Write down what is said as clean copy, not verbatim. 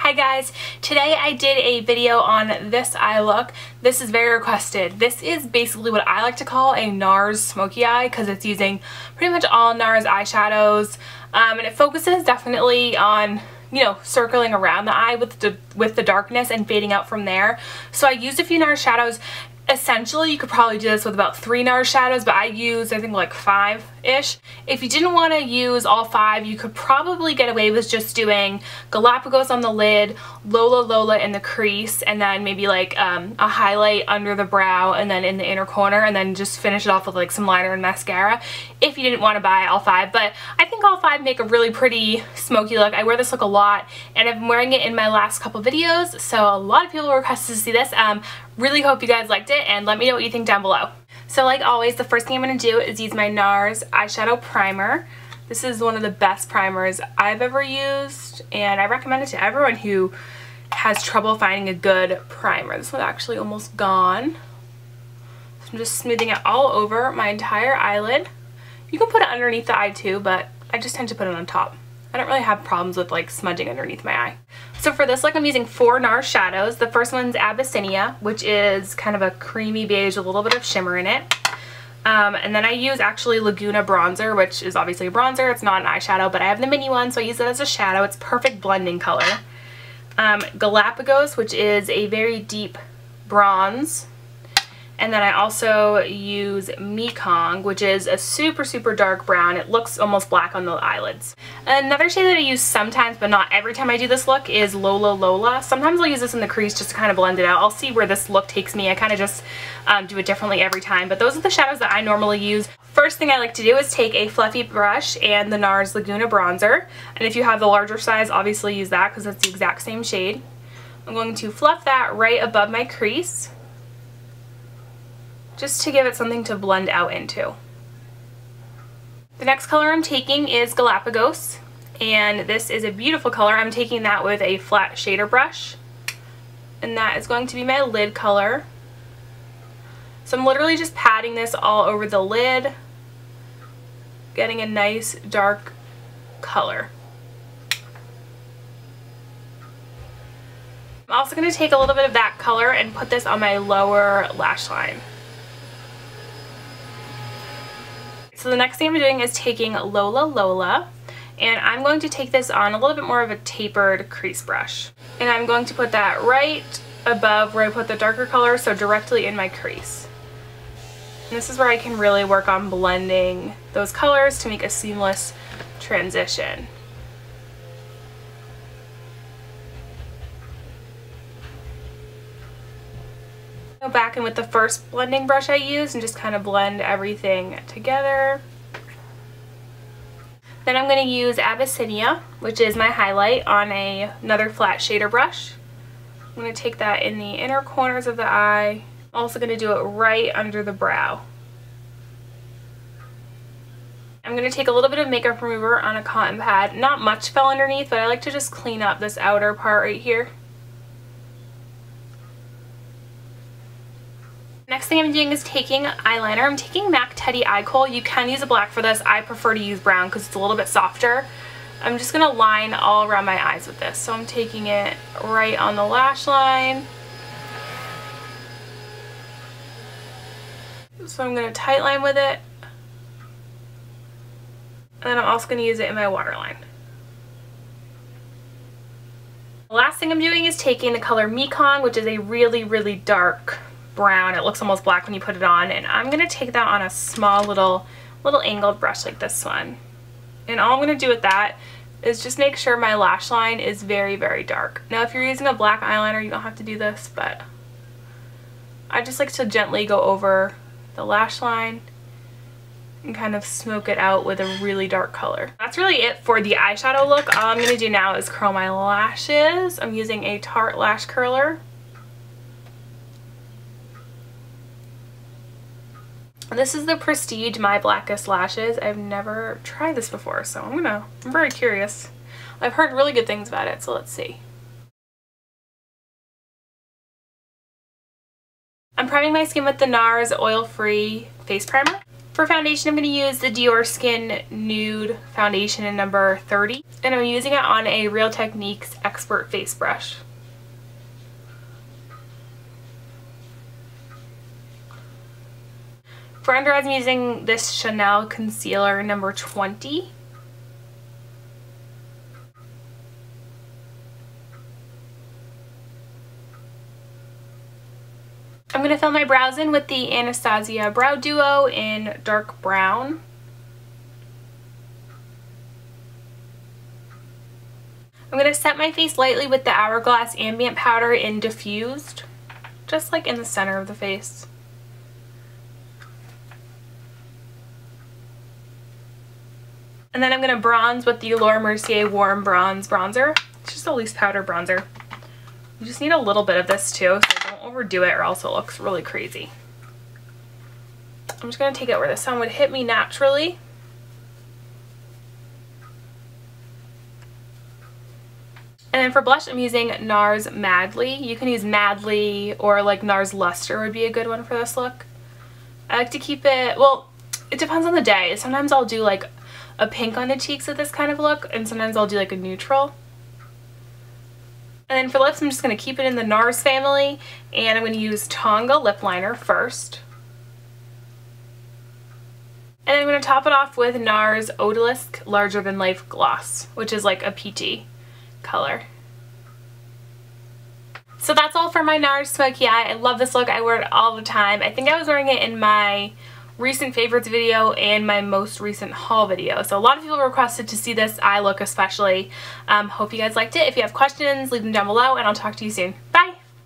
Hi guys, today I did a video on this eye look. This is very requested. This is basically what I like to call a NARS smoky eye because it's using pretty much all NARS eyeshadows, and it focuses definitely on, you know, circling around the eye with the darkness and fading out from there. So I used a few NARS shadows. Essentially, you could probably do this with about 3 NARS shadows, but I used, I think, like 5-ish. If you didn't want to use all 5, you could probably get away with just doing Galapagos on the lid, Lola in the crease, and then maybe like a highlight under the brow and then in the inner corner, and then just finish it off with like some liner and mascara if you didn't want to buy all 5. But I think all 5 make a really pretty smoky look. I wear this look a lot, and I've been wearing it in my last couple videos, so a lot of people requested to see this. Really hope you guys liked it, and let me know what you think down below. So like always, the first thing I'm going to do is use my NARS eyeshadow primer. This is one of the best primers I've ever used, and I recommend it to everyone who has trouble finding a good primer. This one's actually almost gone. So I'm just smoothing it all over my entire eyelid. You can put it underneath the eye too, but I just tend to put it on top. I don't really have problems with like smudging underneath my eye. So for this look, I'm using 4 NARS shadows. The first one's Abyssinia, which is kind of a creamy beige, a little bit of shimmer in it. And then I use actually Laguna bronzer, which is obviously a bronzer. It's not an eyeshadow, but I have the mini one, so I use it as a shadow. It's perfect blending color. Galapagos, which is a very deep bronze. And then I also use Meekong, which is a super dark brown. It looks almost black on the eyelids. Another shade that I use sometimes, but not every time I do this look, is Lola. Sometimes I'll use this in the crease just to kind of blend it out. I'll see where this look takes me. I kind of just do it differently every time. But those are the shadows that I normally use. First thing I like to do is take a fluffy brush and the NARS Laguna bronzer. And if you have the larger size, obviously use that because it's the exact same shade. I'm going to fluff that right above my crease, just to give it something to blend out into. The next color I'm taking is Galapagos, and this is a beautiful color. I'm taking that with a flat shader brush, and that is going to be my lid color. So I'm literally just patting this all over the lid, getting a nice dark color. I'm also going to take a little bit of that color and put this on my lower lash line. So the next thing I'm doing is taking Lola, and I'm going to take this on a little bit more of a tapered crease brush. And I'm going to put that right above where I put the darker color, so directly in my crease. And this is where I can really work on blending those colors to make a seamless transition. Go back in with the first blending brush I used and just kind of blend everything together. Then I'm going to use Abyssinia, which is my highlight, on another flat shader brush. I'm going to take that in the inner corners of the eye. I'm also going to do it right under the brow. I'm going to take a little bit of makeup remover on a cotton pad. Not much fell underneath, but I like to just clean up this outer part right here. Next thing I'm doing is taking eyeliner. I'm taking MAC Teddy Eye Kohl. You can use a black for this. I prefer to use brown because it's a little bit softer. I'm just going to line all around my eyes with this. So I'm taking it right on the lash line. So I'm going to tight line with it. And then I'm also going to use it in my waterline. The last thing I'm doing is taking the color Meekong, which is a really dark brown. It looks almost black when you put it on, and I'm going to take that on a small little angled brush like this one. And all I'm going to do with that is just make sure my lash line is very dark. Now if you're using a black eyeliner, you don't have to do this, but I just like to gently go over the lash line and kind of smoke it out with a really dark color. That's really it for the eyeshadow look. All I'm going to do now is curl my lashes. I'm using a Tarte lash curler. This is the Prestige My Blackest lashes. I've never tried this before, so I'm very curious. I've heard really good things about it, so let's see. I'm priming my skin with the NARS Oil Free Face Primer. For foundation, I'm going to use the Diorskin Nude Foundation in number 30. And I'm using it on a Real Techniques Expert Face Brush. For under eyes, I'm using this Chanel Concealer number 20. I'm going to fill my brows in with the Anastasia Brow Duo in dark brown. I'm going to set my face lightly with the Hourglass Ambient Powder in Diffused, just like in the center of the face. And then I'm going to bronze with the Mercier Warm Bronze Bronzer. It's just a loose powder bronzer. You just need a little bit of this too, so don't overdo it or else it looks really crazy. I'm just going to take it where the sun would hit me naturally. And then for blush, I'm using NARS Madly. You can use Madly or like NARS Luster would be a good one for this look. I like to keep it, well, it depends on the day. Sometimes I'll do like a pink on the cheeks with this kind of look, and sometimes I'll do like a neutral. And then for lips, I'm just going to keep it in the NARS family, and I'm going to use Tonga lip liner first. And then I'm going to top it off with NARS Odalisque Larger Than Life Gloss, which is like a peachy color. So that's all for my NARS Smoky Eye. I love this look. I wear it all the time. I think I was wearing it in my recent favorites video and my most recent haul video. So a lot of people requested to see this eye look especially. Hope you guys liked it. If you have questions, leave them down below and I'll talk to you soon.